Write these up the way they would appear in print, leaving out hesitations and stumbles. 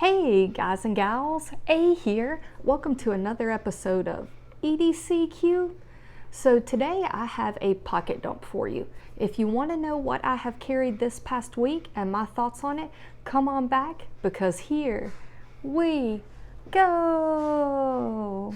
Hey guys and gals, A here. Welcome to another episode of EDCQ. So today I have a pocket dump for you. If you want to know what I have carried this past week and my thoughts on it, come on back because here we go.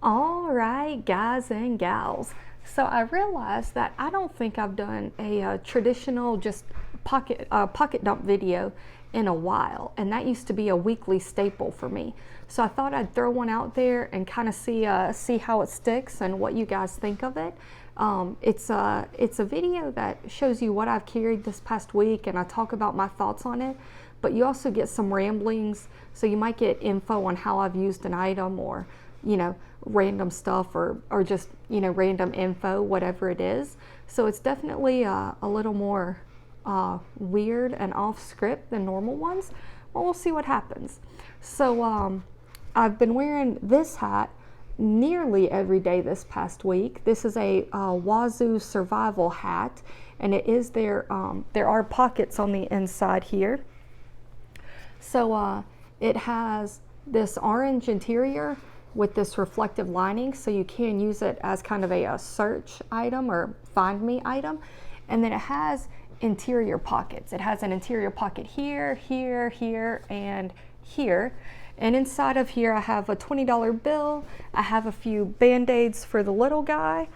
All right, guys and gals. So I realized that I don't think I've done a traditional just pocket dump video in a while, and that used to be a weekly staple for me. So I thought I'd throw one out there and kind of see how it sticks and what you guys think of it. It's a video that shows you what I've carried this past week, and I talk about my thoughts on it. But you also get some ramblings, so you might get info on how I've used an item, or random stuff, or just random info, whatever it is. So it's definitely a little more weird and off script than normal ones. Well, we'll see what happens. So I've been wearing this hat nearly every day this past week. This is a Wazoo survival hat, and it is there are pockets on the inside here. So it has this orange interior with this reflective lining, so you can use it as kind of a search item or find me item. And then it has interior pockets. It has an interior pocket here, here, here, and here. And inside of here I have a $20 bill. I have a few Band-Aids for the little guy,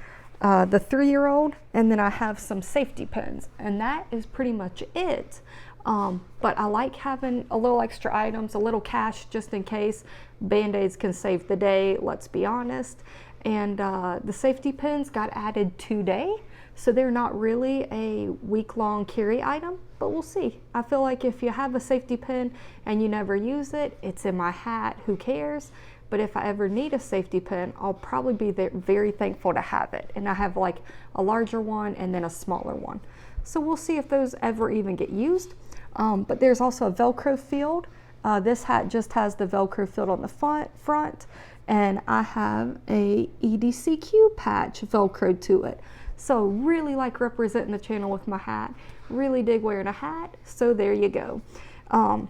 the 3-year-old, and then I have some safety pins, and that is pretty much it. But I like having a little extra items, a little cash just in case. Band-Aids can save the day, let's be honest. And the safety pins got added today, so they're not really a week-long carry item, but we'll see. I feel like if you have a safety pin and you never use it, it's in my hat, who cares? But if I ever need a safety pin, I'll probably be very thankful to have it. And I have like a larger one and then a smaller one. So we'll see if those ever even get used. But there's also a Velcro field. This hat just has the Velcro field on the front, and I have a EDCQ patch Velcroed to it. So really like representing the channel with my hat. Really dig wearing a hat, so there you go. I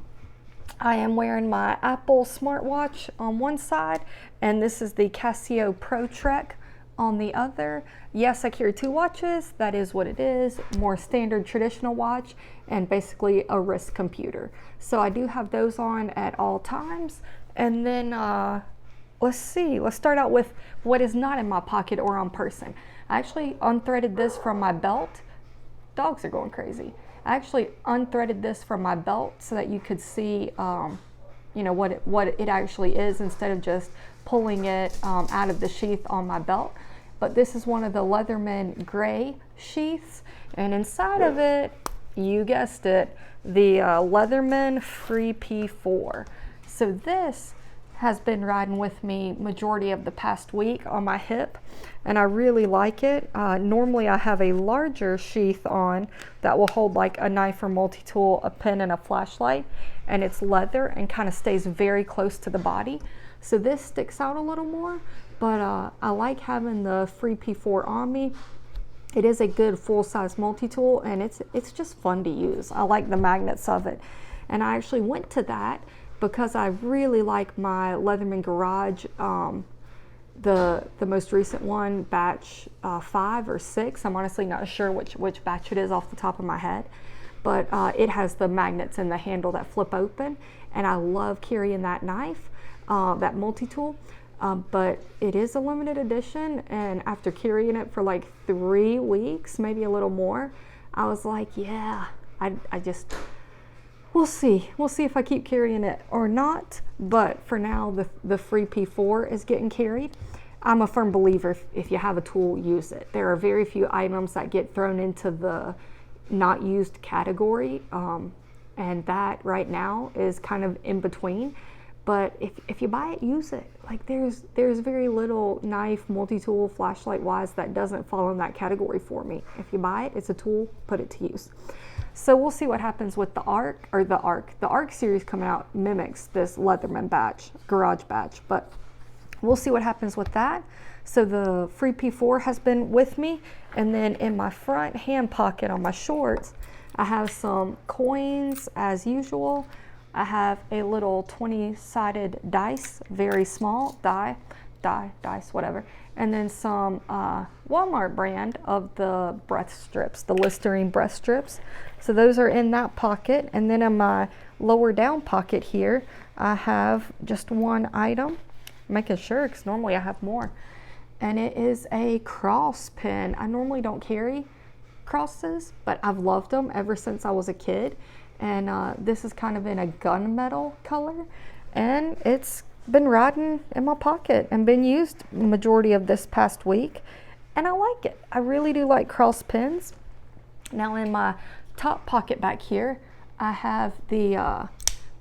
am wearing my Apple smartwatch on one side, and this is the Casio Pro Trek on the other. Yes, I carry 2 watches. That is what it is. More standard traditional watch, and basically a wrist computer. So I do have those on at all times. And then let's see. Let's start out with what is not in my pocket or on person. I actually unthreaded this from my belt. Dogs are going crazy. I actually unthreaded this from my belt so that you could see what it actually is, instead of just pulling it out of the sheath on my belt. But this is one of the Leatherman gray sheaths, and inside of it, you guessed it, the Leatherman Free P4. So this has been riding with me majority of the past week on my hip, and I really like it. Normally I have a larger sheath on that will hold like a knife or multi-tool, a pen, and a flashlight, and it's leather and kind of stays very close to the body. So this sticks out a little more, but I like having the Free P4 on me. It is a good full-size multi-tool, and it's just fun to use. I like the magnets of it. And I actually went to that because I really like my Leatherman Garage, the most recent one, batch 5 or 6. I'm honestly not sure which batch it is off the top of my head. But it has the magnets in the handle that flip open, and I love carrying that knife, that multi-tool. But it is a limited edition, and after carrying it for like 3 weeks, maybe a little more, I was like, yeah, we'll see if I keep carrying it or not. But for now, the Free P4 is getting carried. I'm a firm believer, if you have a tool, use it. There are very few items that get thrown into the not used category, and that right now is kind of in between. But if you buy it, use it. Like there's very little knife, multi-tool, flashlight wise that doesn't fall in that category for me. If you buy it, it's a tool, put it to use. So we'll see what happens with the Arc. The Arc series coming out mimics this Leatherman batch, Garage batch, but we'll see what happens with that. So the free P4 has been with me. And then in my front hand pocket on my shorts, I have some coins as usual. I have a little 20-sided dice, very small, dice, whatever. And then some Walmart brand of the breath strips, the Listerine breath strips. So those are in that pocket. And then in my lower down pocket here, I have just one item, making sure, because normally I have more. And it is a cross pin. I normally don't carry crosses, but I've loved them ever since I was a kid. And this is kind of in a gunmetal color, and it's been riding in my pocket and been used majority of this past week, and I like it. I really do like cross pins. Now in my top pocket back here, I have the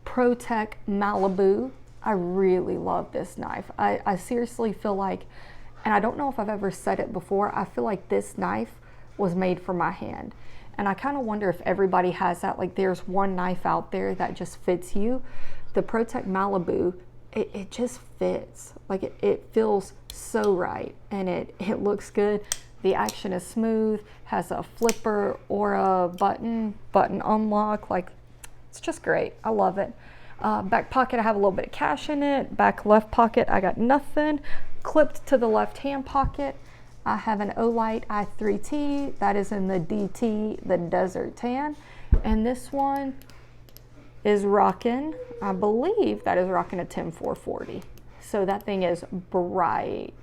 ProTech Malibu. I really love this knife. I seriously feel like, and I don't know if I've ever said it before, I feel like this knife was made for my hand. And I kind of wonder if everybody has that, like there's one knife out there that just fits you. The ProTech Malibu, it just fits. Like it feels so right, and it looks good. The action is smooth, has a flipper or a button unlock. Like, it's just great. I love it. Back pocket, I have a little bit of cash in it. Back left pocket, I got nothing. Clipped to the left hand pocket, I have an Olight i3T that is in the DT, the Desert Tan. And this one is rocking, I believe that is rocking a 10440. So that thing is bright.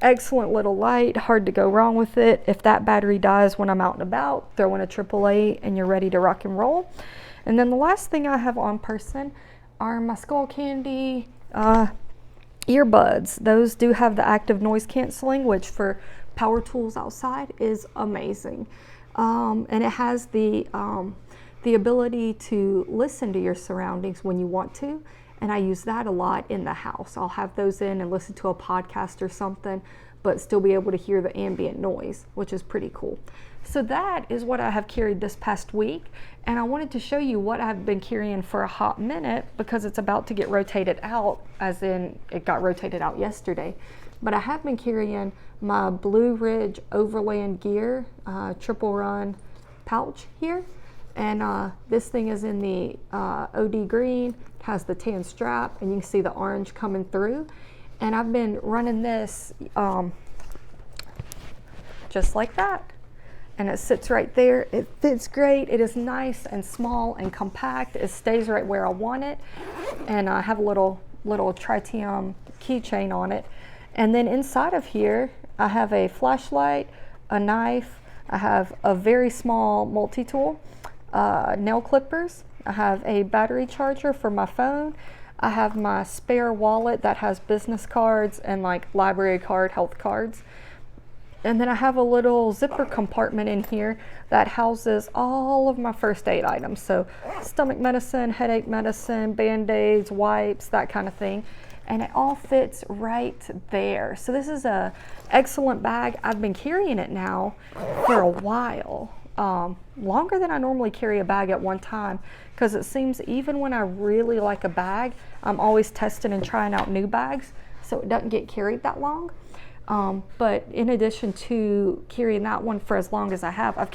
Excellent little light, hard to go wrong with it. If that battery dies when I'm out and about, throw in a AAA and you're ready to rock and roll. And then the last thing I have on person are my Skull Candy earbuds. Those do have the active noise canceling, which for power tools outside is amazing. And it has the ability to listen to your surroundings when you want to. And I use that a lot in the house. I'll have those in and listen to a podcast or something, but still be able to hear the ambient noise, which is pretty cool. So that is what I have carried this past week. And I wanted to show you what I've been carrying for a hot minute, because it's about to get rotated out, as in it got rotated out yesterday. But I have been carrying my Blue Ridge Overland Gear triple run pouch here. And this thing is in the OD green, has the tan strap, and you can see the orange coming through. And I've been running this just like that. And it sits right there. It fits great. It is nice and small and compact. It stays right where I want it. And I have a little tritium keychain on it. And then inside of here, I have a flashlight, a knife. I have a very small multi-tool, nail clippers. I have a battery charger for my phone. I have my spare wallet that has business cards and like library card, health cards. And then I have a little zipper compartment in here that houses all of my first aid items. So stomach medicine, headache medicine, Band-Aids, wipes, that kind of thing. And it all fits right there. So this is an excellent bag. I've been carrying it now for a while, longer than I normally carry a bag at one time, because it seems even when I really like a bag, I'm always testing and trying out new bags, so it doesn't get carried that long. But in addition to carrying that one for as long as I have, I've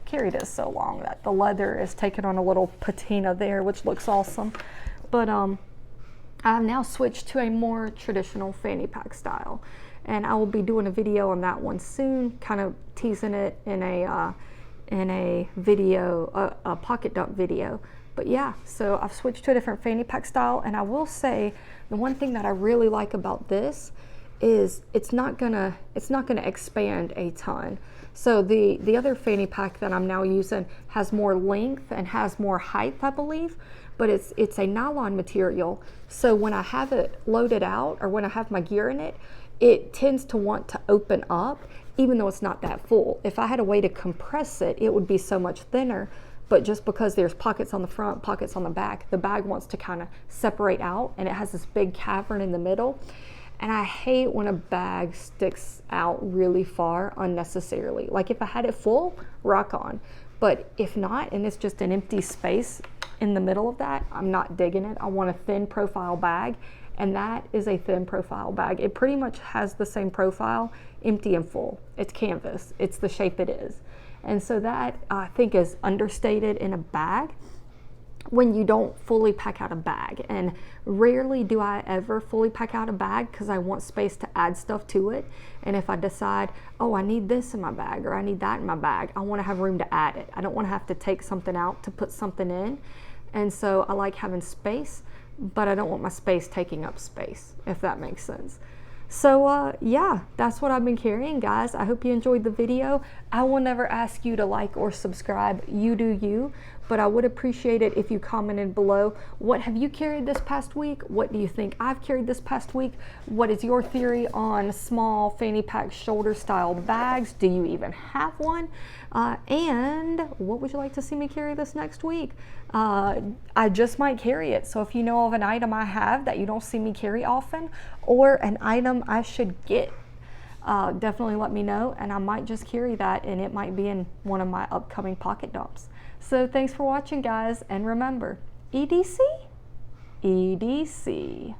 carried it so long that the leather is taking on a little patina there, which looks awesome. But I've now switched to a more traditional fanny pack style, and I will be doing a video on that one soon, kind of teasing it in a video, a pocket dump video. But yeah, so I've switched to a different fanny pack style, and I will say the one thing that I really like about this is it's not gonna expand a ton. So the other fanny pack that I'm now using has more length and has more height, I believe, but it's a nylon material. So when I have it loaded out, or when I have my gear in it, it tends to want to open up, even though it's not that full. If I had a way to compress it, it would be so much thinner. But just because there's pockets on the front, pockets on the back, the bag wants to kind of separate out, and it has this big cavern in the middle. And I hate when a bag sticks out really far unnecessarily. Like if I had it full, rock on. But if not, and it's just an empty space in the middle of that, I'm not digging it. I want a thin profile bag, and that is a thin profile bag. It pretty much has the same profile, empty and full. It's canvas, it's the shape it is. And so that I think is understated in a bag when you don't fully pack out a bag. And rarely do I ever fully pack out a bag because I want space to add stuff to it. And if I decide, oh, I need this in my bag or I need that in my bag, I want to have room to add it. I don't want to have to take something out to put something in. And so I like having space, but I don't want my space taking up space, if that makes sense. So yeah, that's what I've been carrying, guys. I hope you enjoyed the video. I will never ask you to like or subscribe. You do you. But I would appreciate it if you commented below. What have you carried this past week? What do you think I've carried this past week? What is your theory on small fanny pack shoulder style bags? Do you even have one? And what would you like to see me carry this next week? I just might carry it. So if you know of an item I have that you don't see me carry often, or an item I should get, definitely let me know, and I might just carry that, and it might be in one of my upcoming pocket dumps. So thanks for watching, guys, and remember, EDC, EDC.